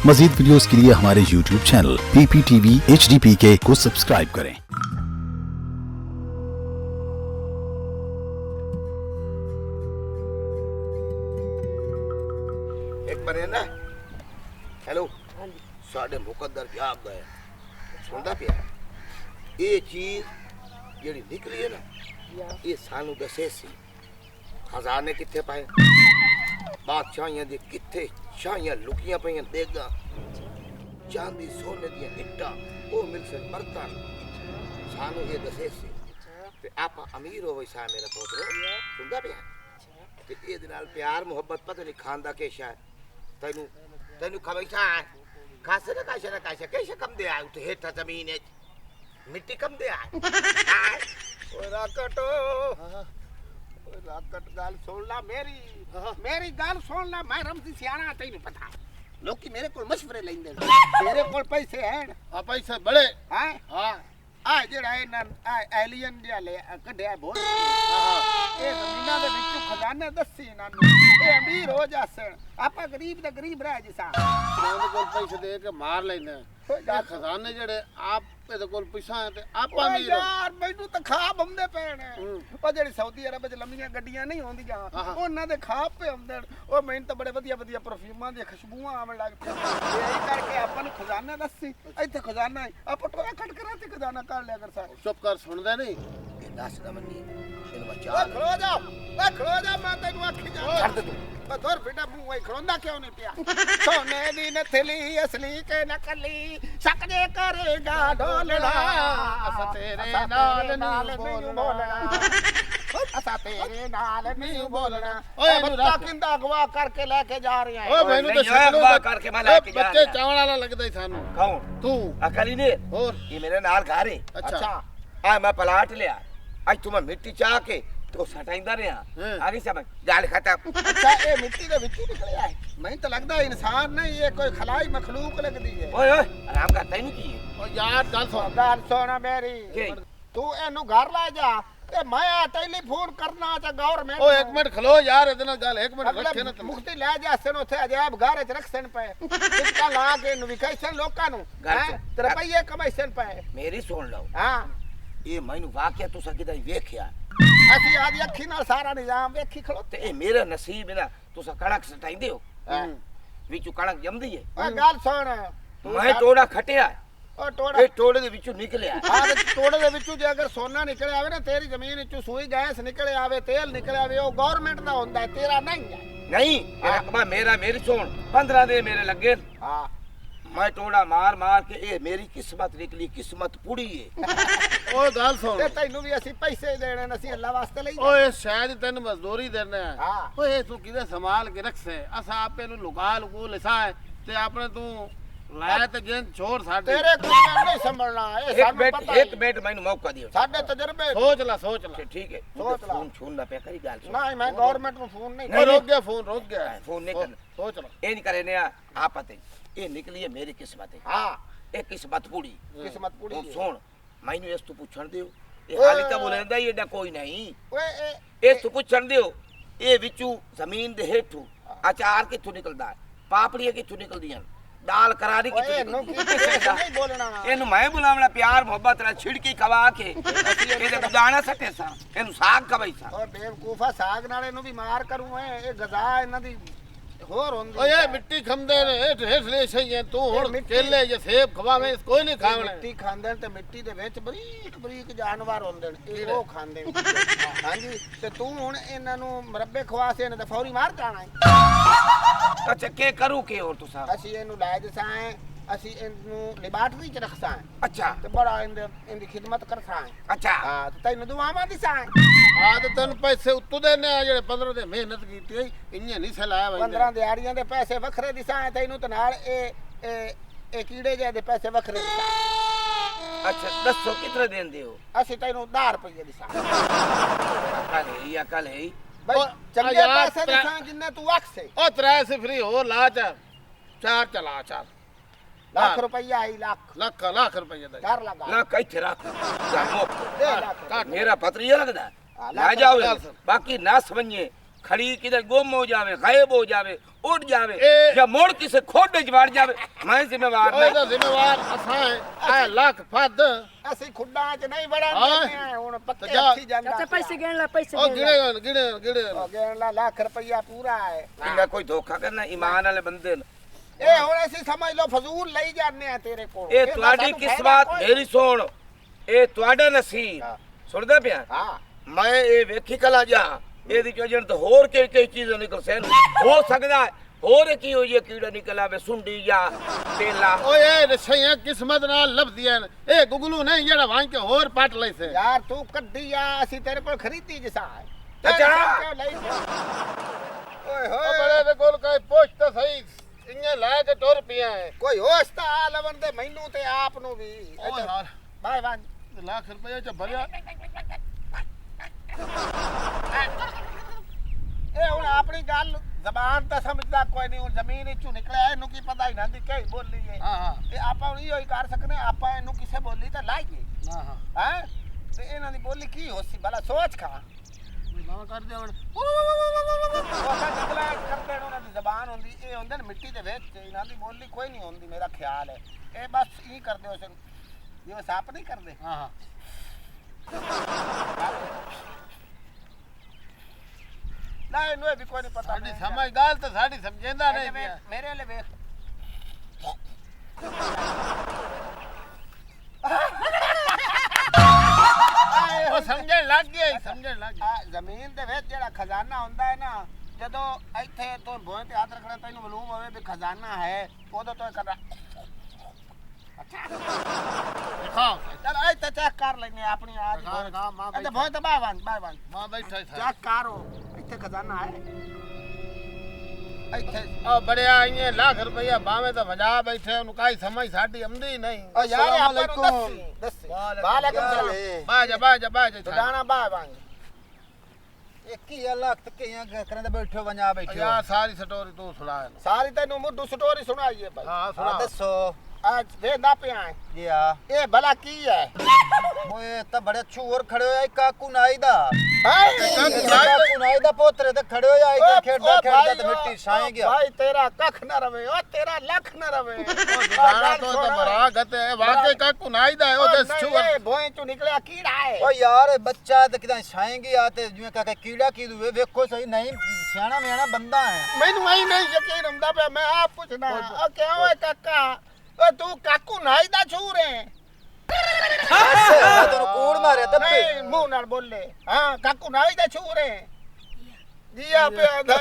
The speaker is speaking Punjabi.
मजीद वीडियोस के लिए हमारे YouTube चैनल PPTV HDPK को सब्सक्राइब करें। एक बार है ना, हेलो, साढ़े मुकद्दर जाग गए, सुनता पिया, ये चीज जेड़ी निकली है ना, ये सानू दसे सी, खजाने किथे पाए, बादशाहियां दी किथे शाहियां लुकियां पईयां देगा, चांदी सोने दियां इट्टा, ओ मिल से बर्तन, सानू ये दसे सी, ते आपा अमीर हो वैसा मेरा पोतरो, सुनता पिया, ते ये दिनाल प्यार मोहब्बत पता नहीं खानदा केशा है, तेनू खबैसा है, खासे ना काशा कैसे कम दे आए उठे हेठा जमीन है मिट्टी कम दे आए ओ राकट गाल सुन ला मेरी गाल सुन ला मैं रमसी सियाना तैनू पता लोकी मेरे को मशवरे लेंदे तेरे को पैसे हैं आ पैसे बड़े हैं हां आ जेड़ा है एलियन जिहा ले कढिया बोल ये जमीना दे विच खजाने दसी इन्हां नू ए अमीर हो जासन आपा गरीब दा गरीब रह जिसा ਉਹਦੇ ਕੋਲ ਪੈਸੇ ਦੇ ਕੇ ਮਾਰ ਲੈਣਾ ਇਹ ਖਜ਼ਾਨੇ ਜਿਹੜੇ ਆਪ ਇਹਦੇ ਕੋਲ ਪੈਸਾ ਹੈ ਤੇ ਆਪਾਂ ਨਹੀਂ ਯਾਰ ਮੈਨੂੰ ਤਾਂ ਖਾਬ ਆਉਂਦੇ ਪਏ ਨੇ ਉਹ ਜਿਹੜੀ ਸਾਊਦੀ ਅਰਬ ਵਿੱਚ ਲੰਮੀਆਂ ਗੱਡੀਆਂ ਨਹੀਂ ਆਉਂਦੀਆਂ ਉਹਨਾਂ ਦੇ ਖਾਬ ਪੇ ਆਉਂਦੇ ਉਹ ਮੈਨੂੰ ਤਾਂ ਬੜੇ ਵਧੀਆ ਵਧੀਆ ਪਰਫਿਊਮਾਂ ਦੀਆਂ ਖੁਸ਼ਬੂਆਂ ਆਉਣ ਲੱਗ ਪਈਆਂ ਇਹ ਕਰਕੇ ਆਪਾਂ ਨੂੰ ਖਜ਼ਾਨਾ ਦੱਸੀ ਇੱਥੇ ਖਜ਼ਾਨਾ ਆਪਾਂ ਟੋਆ ਕੱਢ ਕੇ ਤੇ ਖਜ਼ਾਨਾ ਕੱਢ ਲਿਆ ਕਰ ਸਾਰੇ ਚੁੱਪ ਕਰ ਸੁਣਦਾ ਨਹੀਂ ਇਹ ਦੱਸਦਾ ਮੰਨੀ ਇਹਨੂੰ ਬਚਾ ਖਲੋ ਜਾ ਮੈਂ ਤੈਨੂੰ ਆਖੀ ਜਾ ਛੱਡ ਦੇ ਤੂੰ ਬਦੋਰ ਬੇਟਾ ਮੂੰਹ ਆਈ ਖੜੋਂਦਾ ਕਿਉਂ ਨਹੀਂ ਪਿਆ ਸੋਨੇ ਦੀ ਨਥਲੀ ਅਸਲੀ ਕੇ ਨਕਲੀ ਸ਼ੱਕ ਜੇ ਕਰੇਗਾ ਢੋਲਣਾ ਅਸਾਂ ਤੇਰੇ ਨਾਲ ਨਹੀਂ ਬੋਲਣਾ ਅਸਾਂ ਤੇਰੇ ਨਾਲ ਨਹੀਂ ਬੋਲਣਾ ਓਏ ਬੱਚਾ ਕਿੰਦਾ ਅਗਵਾ ਕਰਕੇ ਲੈ ਕੇ ਜਾ ਰਿਹਾ ਓਏ ਮੈਨੂੰ ਤਾਂ ਅਗਵਾ ਕਰਕੇ ਮੈਂ ਲੈ ਕੇ ਜਾ ਰਿਹਾ ਬੱਚੇ ਚਾਵਲ ਵਾਲਾ ਲੱਗਦਾ ਹੀ ਸਾਨੂੰ ਕੌਣ ਤੂੰ ਅਕਲੀ ਨੇ ਹੋਰ ਇਹ ਮੇਰੇ ਨਾਲ ਘਰ ਹੈ ਅੱਛਾ ਆ ਮੈਂ ਪਲਾਟ ਲਿਆ ਅੱਜ ਤੂੰ ਮੈਂ ਮਿੱਟੀ ਚਾਹ ਕੇ तो सटाइंदा रहा आगे समझ गाल खत्म अच्छा ये मिट्टी के विच निकले है मैं तो लगदा इंसान नहीं ये कोई खलाई मखलूक लगदी है ओए ओए आराम कर तैनू की ओ यार गल सुन मेरी तू एनु घर ले जा ते मैं टेलीफोन करना च गवर्नमेंट ओ एक मिनट खलो यार इधर गल एक मिनट रखे ना मुक्ति ले जा सन ओथे अजाब घर च रखसन पे इसका ला के नु विकासन लोकां नु ते रुपये कमाइसन पे मेरी सुन लो हां ये मैनू वाकया तुसा किदा वेखिया ਅਸੀਂ ਆਦੀ ਅੱਖੀ ਨਾਲ ਸਾਰਾ ਨਿਜ਼ਾਮ ਵੇਖੀ ਖਲੋਤੇ ਇਹ ਮੇਰਾ ਨਸੀਬ ਹੈ ਨਾ ਤੁਸੀਂ ਕਣਕ ਸਟਾਈਂਦੇ ਹੋ ਵਿੱਚੋਂ ਕਣਕ ਜੰਮਦੀ ਹੈ ਓਏ ਗੱਲ ਸੁਣ ਮੈਂ ਟੋੜਾ ਖਟਿਆ ਓ ਟੋੜਾ ਇਹ ਟੋੜੇ ਦੇ ਵਿੱਚੋਂ ਨਿਕਲਿਆ ਆਹ ਟੋੜੇ ਦੇ ਵਿੱਚੋਂ ਜੇ ਅਗਰ ਸੋਨਾ ਨਿਕਲਿਆ ਆਵੇ ਨਾ ਤੇਰੀ ਜ਼ਮੀਨ ਵਿੱਚੋਂ ਸੂਈ ਗੈਸ ਨਿਕਲਿਆ ਆਵੇ ਤੇਲ ਨਿਕਲਿਆ ਆਵੇ ਉਹ ਗਵਰਨਮੈਂਟ ਦਾ ਹੁੰਦਾ ਹੈ ਤੇਰਾ ਨਹੀਂ ਹੈ ਨਹੀਂ ਰਕਬਾ ਮੇਰੀ ਸੁਣ 15 ਦੇ ਮੇਰੇ ਲੱਗੇ ਹਾਂ मैं टोड़ा मार के ये मेरी किस्मत निकली किस्मत पूरी है ओ गल सुन ते तैनू भी ਅਸੀਂ ਪੈਸੇ देने ਨੇ ਅਸੀਂ ਅੱਲਾ ਵਾਸਤੇ ਲਈ ਓਏ ਸ਼ਾਇਦ ਤੈਨੂੰ ਮਜ਼ਦੂਰੀ ਦੇਣਾ ਹੈ ਓਏ ਤੂੰ ਕਿਹਦੇ ਸੰਭਾਲ ਕੇ ਰੱਖਸੇ ਅਸਾਂ ਆਪੇ ਨੂੰ ਲੁਕਾ ਲਿਸਾ ਹੈ ਤੇ ਆਪਣੇ ਤੂੰ ਲਾਇਆ ਤੇ ਜਿੰਨ ਛੋੜ ਸਾਡੇ ਤੇਰੇ ਕੋਲ ਨਹੀਂ ਸੰਭਲਣਾ ਇਹ ਸਾਨੂੰ ਪਤਾ ਇੱਕ ਮਿੰਟ ਮੈਨੂੰ ਮੌਕਾ ਦਿਓ ਸਾਡੇ ਤਜਰਬੇ ਸੋਚ ਲੈ ਠੀਕ ਹੈ ਸੋਚ ਲੈ ਫੋਨ ਛੂੰਦਾ ਪਿਆ ਕਰੀ ਗੱਲ ਨਹੀਂ ਮੈਂ ਗਵਰਨਮੈਂਟ ਨੂੰ ਫੋਨ ਨਹੀਂ ਰੁਕ ਗਿਆ ਫੋਨ ਨਹੀਂ ਕਰਨਾ ਸੋਚ ਲੈ ਇਹ ਨਹੀਂ ਕਰੇ ਨੇ ਆਪਤੇ ये निकली है मेरी किस्मत है हाँ एक किस्मत पूरी सुन मैनू इस तू पूछण दियो ये हाली तो बोलेंदा ही एडा कोई नहीं इस तू पूछण दियो ये विचू जमीन दे हेठू अचार किथों निकलदा है पापड़ियां किथों निकलदियां दाल करारी किथों नहीं बोलना एनु मैं बुलावना प्यार मोहब्बत नाल छिड़की खवा के एदे गुजाना सटे सा एनु साग खवाई सा ओ बेवकूफा साग नाल एनु भी मार करूं ए गजा इना दी ਹੋਰ ਹੁੰਦੀ ਓਏ ਮਿੱਟੀ ਖੰਦੇ ਨੇ ਹੇਠ ਲੈ ਸਹੀ ਤੂੰ ਹੁਣ ਕੇਲੇ ਜਾਂ ਸੇਬ ਖਵਾਵੇਂ ਕੋਈ ਨਹੀਂ ਖਾਵਣਾ ਮਿੱਟੀ ਖਾਂਦੇ ਤੇ ਮਿੱਟੀ ਦੇ ਵਿੱਚ ਬਰੀਕ ਜਾਨਵਰ ਹੁੰਦੇ ਨੇ ਇਹ ਉਹ ਖਾਂਦੇ ਹਾਂਜੀ ਤੇ ਤੂੰ ਹੁਣ ਇਹਨਾਂ ਨੂੰ ਮਰੱਬੇ ਖਵਾਸੇ ਨੇ ਤਾਂ ਫੌਰੀ ਮਾਰ ਜਾਣਾ ਹੈ ਅੱਛਾ ਕੀ ਕਰੂ ਕੀ ਹੋਰ ਤੁਸੀਂ ਅਸੀਂ ਇਹਨੂੰ ਲੈ ਜਸਾਂ ਅਸੀਂ ਇਹਨੂੰ ਲੈਬਾਰਟਰੀ ਚ ਰੱਖਸਾਂ ਅੱਛਾ ਤੇ ਬੜਾ ਇਹਦੀ ਖਿਦਮਤ ਕਰਸਾਂ ਅੱਛਾ ਹਾਂ ਤੈਨੂੰ ਦੁਆਵਾਂ ਦਿਸਾਂ ਤੇ ਤੈਨੂੰ ਪੈਸੇ ਉੱਤੋਂ ਦੇਣੇ ਆ ਜਿਹੜੇ 15 ਦੇ ਮਿਹਨਤ ਕੀਤੀ ਹੋਈ ਇੰਨੇ ਨਹੀਂ ਸਲਾਹ ਬਈ 15 ਦਿਹਾੜੀਆਂ ਦੇ ਪੈਸੇ ਵੱਖਰੇ ਦਿਸਾਂ ਤੈਨੂੰ ਤੇ ਨਾਲ ਇਹ ਕੀੜੇ ਜਿਹੇ ਦੇ ਪੈਸੇ ਵੱਖਰੇ ਦਿਸਾਂ ਅੱਛਾ ਦੱਸੋ ਕਿਤਨੇ ਦੇਂਦੇ ਹੋ ਅਸੀਂ ਤੈਨੂੰ 10 ਰੁਪਏ ਦਿਸਾਂ ਕੱਲ ਹੈ ਬਈ ਚੰਗੇ ਪੈਸੇ ਦਿਸਾਂ ਜਿੰਨੇ ਤੂੰ ਵਕਸੇ ਉਹ 3 ਸਿਫਰੀ ਹੋਰ ਲਾ ਚਾਰ ਚਲਾ ਚਾਰ लाख रुपया आई लाख रुपया कर लगा लाख इथे रख मेरा पत्रिया लगदा ला जाओ बाकी ना समझे खड़ी किधर गुम हो जावे, गायब हो जावे, उड़ जावे ए- या मोड़ किसे खोड च वड़ जावे, मैं जिम्मेवार ओए नहीं। तो जिम्मेवार असां आ लख फद ਅਸੀਂ ਖੁੱਡਾਂ 'ਚ ਨਹੀਂ ਵੜਨ ਹਾਂ। ਦਿੰਦੇ ਆ ਹੁਣ ਪੱਕੇ ਜਾ। ਹੱਥੀ ਜਾਂਦਾ ਚਾਚਾ ਪੈਸੇ ਗਿਣ ਲੈ ਪੈਸੇ ओ ਗਿਣ ਲੈ गिने ਉਹ ਗੇਣ ਲਾ ਲੱਖ ਰੁਪਈਆ ਪੂਰਾ ਹੈ इनका कोई धोखा करना ईमान वाले बंदे ने। ਇਹ ਹੁਣ ਅਸੀਂ ਸਮਝ ਲਓ ਫਜ਼ੂਲ ਲਈ ਜਾਂਦੇ ਆ ਤੇਰੇ ਕੋਲ ਇਹ ਤੁਹਾਡੀ ਕਿਸਮਤ ਮੇਰੀ ਸੁਣ, ਇਹ ਤੁਹਾਡਾ ਨਸੀਬ ਹਾਂ। ਸੁਣਦਾ ਪਿਆ। ਹਾਂ ਮੈਂ ਇਹ ਵੇਖੀ ਕਲਾ ਜਾ ਇਹਦੀ ਚੋਜਣ ਤੇ ਹੋਰ ਕਈ ਚੀਜ਼ਾਂ ਨਿਕਲ ਸੈਨ ਹੋ ਸਕਦਾ ਹੈ। ਹੋਰ ਕੀ ਹੋਈ ਹੈ, ਕੀੜਾ ਨਿਕਲ ਆਵੇ, ਸੁੰਡੀ ਜਾਂ ਤੇਲਾ। ओए रसैया किस्मत नाल लभदियां ने ए गुगलू नहीं जेड़ा वां के होर पट ले से ਯਾਰ ਤੂੰ ਕੱਢੀ ਆ ਅਸੀਂ ਤੇਰੇ ਕੋਲ ਖਰੀਦੀ ਜਿਸਾ ਹੈ ਅੱਛਾ। ਕਿਉਂ ਲਈ ਓਏ ओ ਹੋਏ बड़े दे कोल काई पोछ तो सही इन्ने ला के टुर पिया है ਕੋਈ ਹੋਸ਼ ਤਾਂ ਆ ਲਵਣ ਦੇ ਮੈਨੂੰ ਤੇ ਆਪ ਨੂੰ ਵੀ ओ यार ਬਾਏ ਬਾਏ लाख रुपया च भरिया ਇਹ ਹੁਣ ਆਪਣੀ ਗੱਲ ਜ਼ਬਾਨ ਤਾਂ ਸਮਝਦਾ ਕੋਈ ਨਹੀਂ ਹੁਣ ਜ਼ਮੀਨ ਵਿੱਚੋਂ ਨਿਕਲਿਆ ਇਹਨੂੰ ਕੀ ਪਤਾ ਹੀ ਨਾ ਦੀ ਕਈ ਬੋਲੀ ਹੈ हां हां ਤੇ ਆਪਾਂ ਹੁਣ ਇਹੋ ਹੀ ਕਰ ਸਕਨੇ ਆਪਾਂ ਇਹਨੂੰ ਕਿਸੇ ਬੋਲੀ ਤਾਂ ਲਾਈਏ हां हां ਹੈ ਤੇ ਇਹਨਾਂ ਦੀ ਬੋਲੀ ਕੀ ਹੋਸੀ ਭਲਾ ਸੋਚ ਖਾ बाबा कर दे हुन ਉਹ ਤਾਂ ਜੰਗਲਾਂ 'ਚ ਕਰਦੇ ਨੇ ਉਹਨਾਂ ਦੀ ਜ਼ਬਾਨ ਹੁੰਦੀ ਇਹ ਹੁੰਦੇ ਨੇ ਮਿੱਟੀ ਦੇ ਵਿੱਚ ਇਹਨਾਂ ਦੀ ਬੋਲੀ ਕੋਈ ਨਹੀਂ ਹੁੰਦੀ ਮੇਰਾ ਖਿਆਲ ਹੈ ਇਹ ਬਸ ਇਹ ਕਰਦੇ ਹੋ ਜਿਵੇਂ ਸੱਪ ਨਹੀਂ ਕਰਦੇ हां हां ਨਾ ਇਹਨੂੰ ਇਹ ਵੀ ਕੋਈ ਨਹੀਂ ਪਤਾ साडी समझ गाल तो साडी समझेंदा नहीं पिया ਮੇਰੇ ਲਈ ਵੇਖ ओ समझण लग गया समझण लग गया ਆ ਜ਼ਮੀਨ ਦੇ ਵਿੱਚ ਜਿਹੜਾ ਖਜ਼ਾਨਾ ਹੁੰਦਾ ਹੈ ਨਾ ਜਦੋਂ ਇੱਥੇ ਤੋਂ ਭੋਏ ਤੇ ਹੱਥ ਰੱਖਣਾ ਤੈਨੂੰ ਮਾਲੂਮ ਹੋਵੇ ਵੀ ਖਜ਼ਾਨਾ ਹੈ ਉਦੋਂ ਤੋਂ ਕਰਨਾ दिखाओ ਚਲ ਇੱਥੇ ਚੈੱਕ ਕਰ ਲੈਨੇ ਆਪਣੀ ਆਜ दिखा मां ਇੱਥੇ ਭੋਏ ਤੇ ਬਾਵਾਂ ਬਾਵਾਂ मां बैठा था ਚੈੱਕ ਕਰੋ ਇੱਥੇ ਖਜ਼ਾਨਾ ਹੈ ਇੱਥੇ ओ बड़िया इन्ने लाख रुपया बावे तो वजा बैठे उन काई समझ साडी आमदी नहीं ਓ ਯਾਰ ਆਪਾਂ ਨੂੰ ਦੱਸੀ ਵਾਲੇਕੁਮ ਸਲਾਮ बाजा ਸੁਡਾਣਾ ਬਾਵਾਂ ਇੱਕ ਲੱਖ ਤੇ ਕਈਆਂ ਕਰਨ ਦੇ ਬੈਠੋ ਵੰਜਾ ਬੈਠੋ यार सारी स्टोरी तू सुना ਸਾਰੀ ਤੈਨੂੰ ਮੁੱਢੂ ਸਟੋਰੀ ਸੁਣਾਈਏ ਭਾਈ हां ਹਾਂ सुना ਦੱਸੋ ਅੱਜ ਵੇਖਦਾ ਪਿਆ ਹੈ। ਜੀ ਆ ਇਹ ਭਲਾ ਕੀ ਹੈ ਓਏ ਤਾਂ ਬੜੇ ਛੂਰ ਖੜੇ ਹੋਇਆ ਕਾਕੂ ਨਾਈ ਦਾ काकू ਨਾਈ ਦਾ ਪੋਤਰੇ ਤੇ ਖੜੇ ਹੋਇਆ ਇੱਕ ਖੇਡਦਾ ਖੇਡਦਾ ਤੇ ਮਿੱਟੀ ਛਾਏ ਗਿਆ ਭਾਈ ਤੇਰਾ ਕੱਖ ਨਾ ਰਵੇ ਓ ਤੇਰਾ ਲੱਖ ਨਾ ਰਵੇ गाना तो बड़ा गते वाकई काकू नाई दा ओ दस छुअर ਭੋਏ ਚੋਂ ਨਿਕਲਿਆ ਕੀੜਾ ਹੈ ਓ ਯਾਰ ਇਹ ਬੱਚਾ ਤੇ ਕਿਦਾਂ ਛਾਏ ਗਿਆ ਤੇ ਜਿਵੇਂ ਕਾਕੇ ਕੀੜਾ ਕੀ ਦੂਵੇ ਵੇਖੋ ਸਹੀ ਨਹੀਂ ਸਿਆਣਾ ਮਿਆਣਾ ਬੰਦਾ ਹੈ ਮੈਨੂੰ ਐ ਨਹੀਂ ਯਕੀਨ ਹੁੰਦਾ ਪਿਆ ਮੈਂ ਆਪ ਪੁੱਛਣਾ ਓ ਕਿਉਂ ਓਏ ਕਾਕਾ ਓ ਤੂੰ ਕਾਕੂ ਨਾਈ ਦਾ ਛੂਰ ਹੈ ਮੈਂ ਤੈਨੂੰ ਕੂੜ ਮਾਰਿਆ ਤੇ ਨਹੀਂ ਮੂੰਹ ਨਾਲ ਬੋਲੇ ਹਾਂ ਕਾਕੂ ਨਾਈ ਦਾ ਛੂਰ ਹੈ ਜੀਆ ਪਿਆ ਦਾ